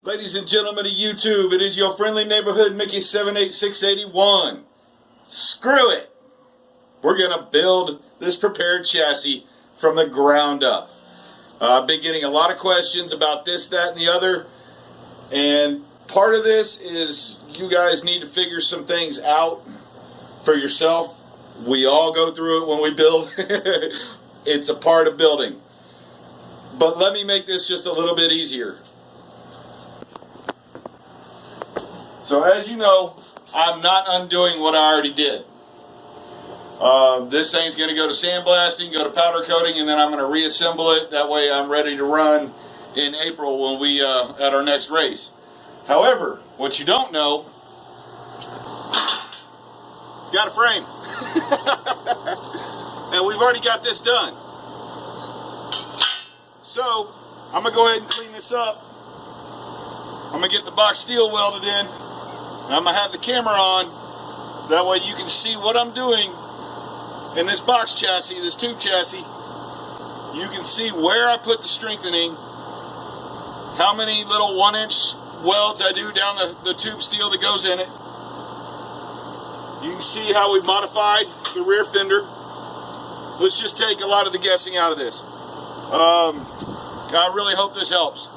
Ladies and gentlemen of YouTube, it is your friendly neighborhood Mickey 78681. Screw it! We're going to build this prepared chassis from the ground up. I've been getting a lot of questions about this, that, and the other. And part of this is you guys need to figure some things out for yourself. We all go through it when we build. It's a part of building. But let me make this just a little bit easier. So as you know, I'm not undoing what I already did. This thing's going to go to sandblasting, go to powder coating, and then I'm going to reassemble it. That way I'm ready to run in April when we at our next race. However, what you don't know, got a frame. And we've already got this done. So I'm going to go ahead and clean this up. I'm going to get the box steel welded in. And I'm going to have the camera on. That way you can see what I'm doing in this box chassis, this tube chassis. You can see where I put the strengthening, how many little 1-inch welds I do down the tube steel that goes in it. You can see how we modified the rear fender. Let's just take a lot of the guessing out of this. I really hope this helps.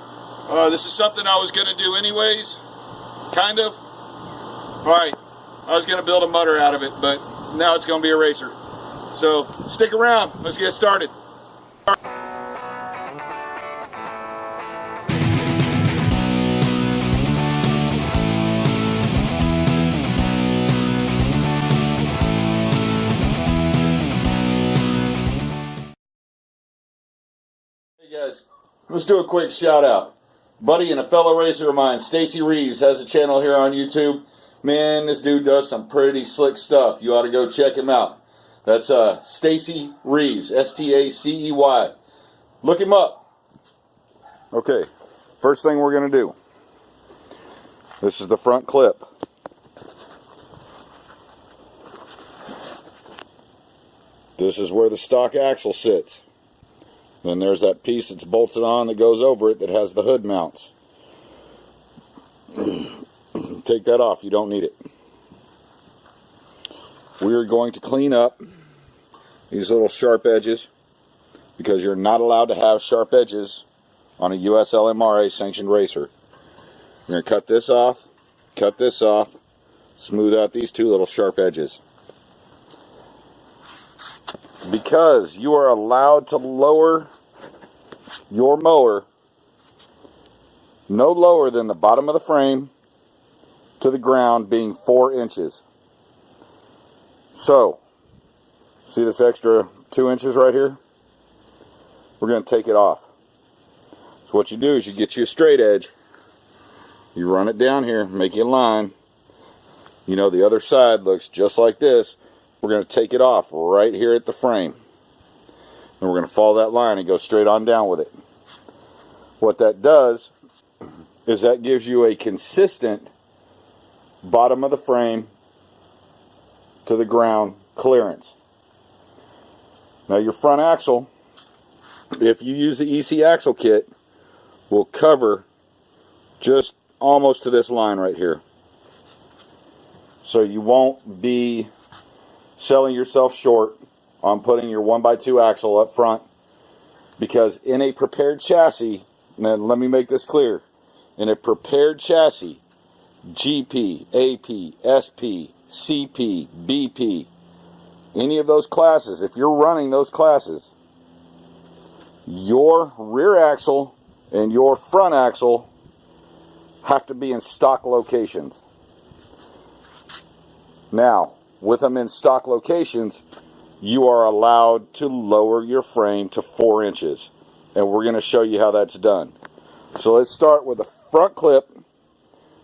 This is something I was going to do anyways, kind of. Alright, I was going to build a mutter out of it, but now it's going to be a racer. So, stick around. Let's get started. Hey guys, let's do a quick shout out. Buddy and a fellow racer of mine, Stacy Reeves, has a channel here on YouTube. Man, this dude does some pretty slick stuff. You ought to go check him out. That's Stacy Reeves, S-T-A-C-E-Y. Look him up. Okay, first thing we're going to do. This is the front clip. This is where the stock axle sits. Then there's that piece that's bolted on that goes over it that has the hood mounts. Take that off, you don't need it. We're going to clean up these little sharp edges because you're not allowed to have sharp edges on a USLMRA sanctioned racer. You're going to cut this off, smooth out these two little sharp edges. Because you are allowed to lower your mower no lower than the bottom of the frame to the ground, being 4 inches. So, see this extra 2 inches right here? We're going to take it off. So what you do is you get you a straight edge, you run it down here, make you a line. You know the other side looks just like this. We're going to take it off right here at the frame. And we're going to follow that line and go straight on down with it. What that does is that gives you a consistent bottom of the frame to the ground clearance. Now your front axle, if you use the EC axle kit, will cover just almost to this line right here. So you won't be selling yourself short on putting your 1x2 axle up front, because in a prepared chassis, now let me make this clear, in a prepared chassis, GP, AP, SP, CP, BP, any of those classes, if you're running those classes, your rear axle and your front axle have to be in stock locations. Now, with them in stock locations, you are allowed to lower your frame to 4 inches. And we're going to show you how that's done. So let's start with the front clip.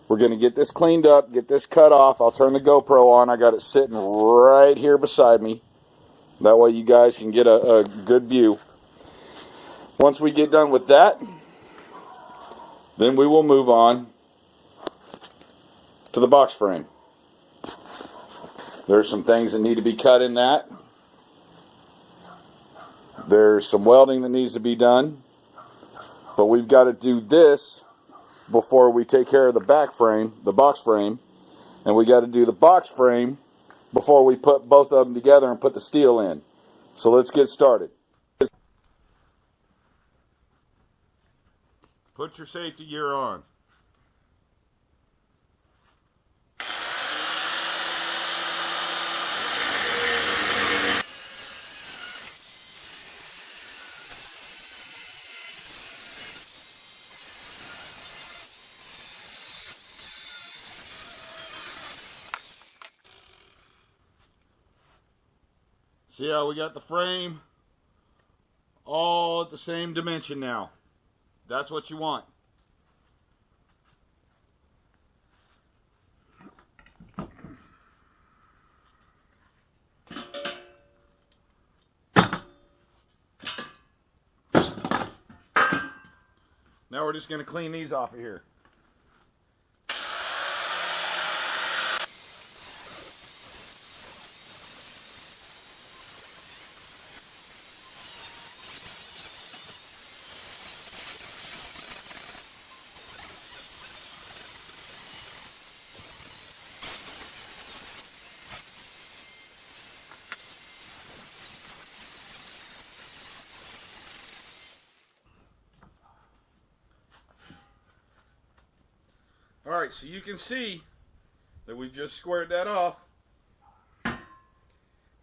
We're going to get this cleaned up, get this cut off. I'll turn the GoPro on. I got it sitting right here beside me. That way you guys can get a good view. Once we get done with that, then we will move on to the box frame. There's some things that need to be cut in that. There's some welding that needs to be done. But we've got to do this before we take care of the back frame, the box frame, and we got to do the box frame before we put both of them together and put the steel in. So let's get started. Put your safety gear on. See how we got the frame all at the same dimension now. That's what you want. Now we're just going to clean these off of here. Alright, so you can see that we've just squared that off.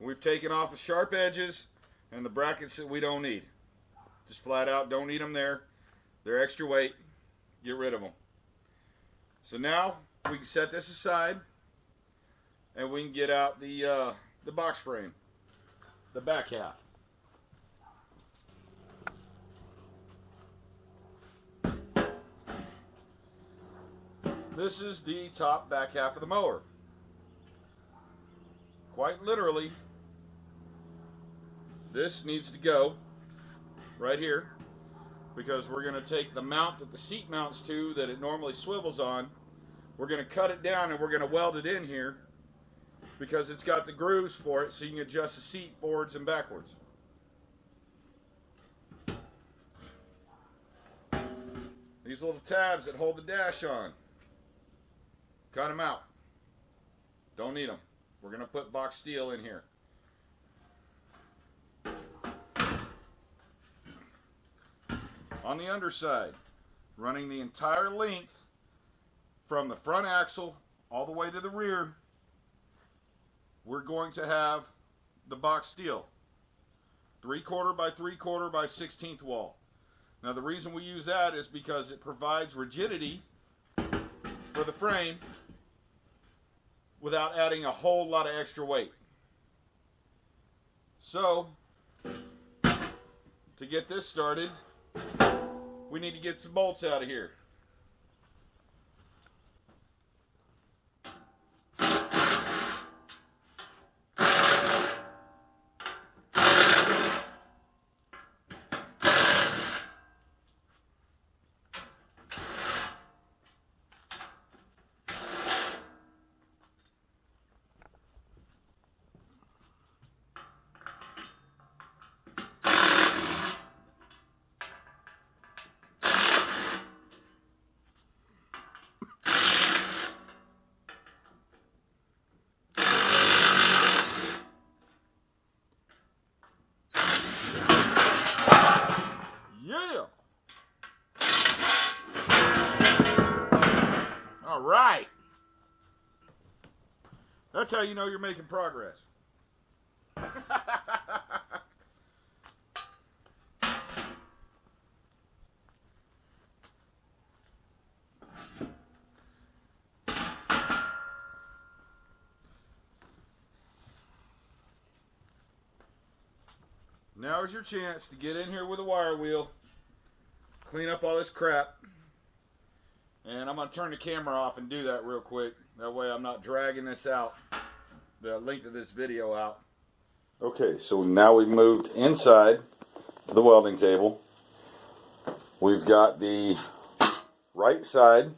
We've taken off the sharp edges and the brackets that we don't need. Just flat out don't need them there. They're extra weight. Get rid of them. So now we can set this aside and we can get out the box frame, the back half. This is the top back half of the mower. Quite literally, this needs to go right here because we're going to take the mount that the seat mounts to that it normally swivels on. We're going to cut it down and we're going to weld it in here because it's got the grooves for it so you can adjust the seat forwards and backwards. These little tabs that hold the dash on. Cut them out. Don't need them. We're going to put box steel in here. On the underside, running the entire length from the front axle all the way to the rear, we're going to have the box steel. 3/4 by 3/4 by 1/16 wall. Now the reason we use that is because it provides rigidity for the frame without adding a whole lot of extra weight. So, to get this started, we need to get some bolts out of here. All right. That's how you know you're making progress. Now is your chance to get in here with a wire wheel, clean up all this crap, and I'm going to turn the camera off and do that real quick. That way I'm not dragging this out, the length of this video out. Okay, so now we've moved inside to the welding table. We've got the right side.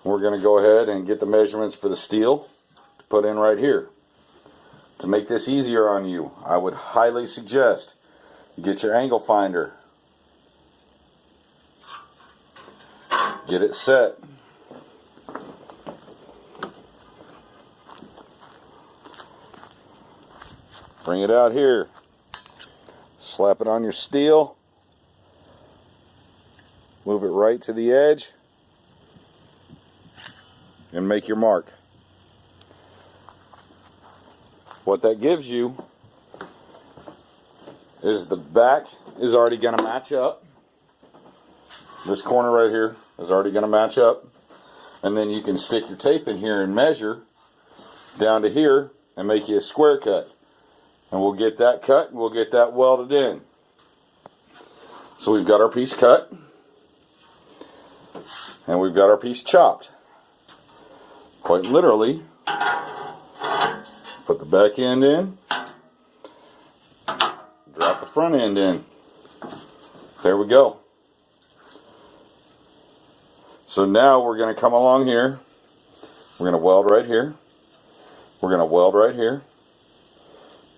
We're going to go ahead and get the measurements for the steel to put in right here. To make this easier on you, I would highly suggest you get your angle finder. Get it set. Bring it out here. Slap it on your steel. Move it right to the edge. And make your mark. What that gives you is the back is already going to match up. This corner right here is already going to match up. And then you can stick your tape in here and measure down to here and make you a square cut. And we'll get that cut and we'll get that welded in. So we've got our piece cut and we've got our piece chopped. Quite literally, put the back end in, drop the front end in. There we go. So now we're going to come along here. We're going to weld right here. We're going to weld right here.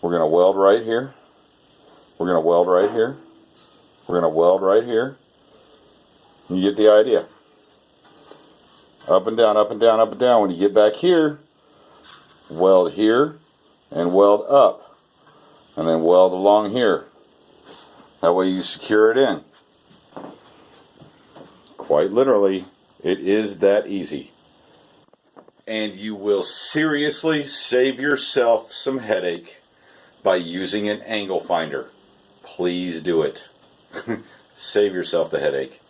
We're going to weld right here. We're going to weld right here. We're going to weld right here. You get the idea. Up and down, up and down, up and down. When you get back here, weld here and weld up. And then weld along here. That way you secure it in. Quite literally, it is that easy. And you will seriously save yourself some headache by using an angle finder. Please do it. Save yourself the headache.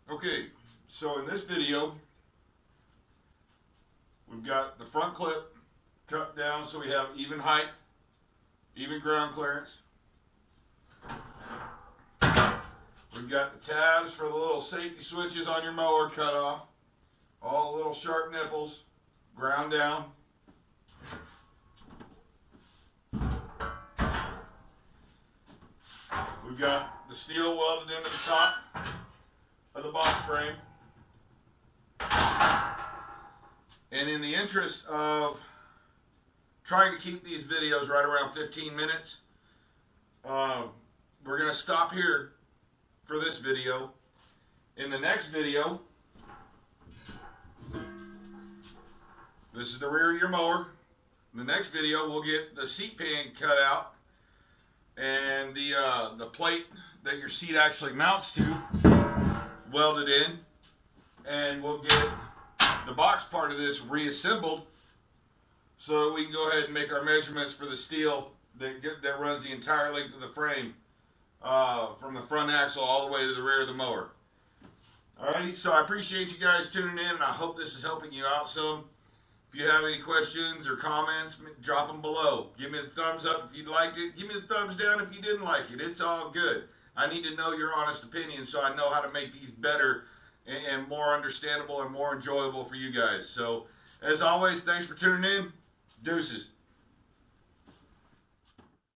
Okay, so in this video, we've got the front clip cut down so we have even height, even ground clearance. We've got the tabs for the little safety switches on your mower cut off. All the little sharp nipples, ground down. We've got the steel welded into the top of the box frame. And in the interest of trying to keep these videos right around 15 minutes, we're going to stop here for this video. In the next video, this is the rear of your mower. In the next video, we'll get the seat pan cut out and the plate that your seat actually mounts to welded in, and we'll get the box part of this reassembled so that we can go ahead and make our measurements for the steel that runs the entire length of the frame, from the front axle all the way to the rear of the mower. Alrighty, so I appreciate you guys tuning in, and I hope this is helping you out some. If you have any questions or comments, drop them below. Give me the thumbs up if you liked it. Give me the thumbs down if you didn't like it. It's all good. I need to know your honest opinion so I know how to make these better and more understandable and more enjoyable for you guys. So, as always, thanks for tuning in. Deuces.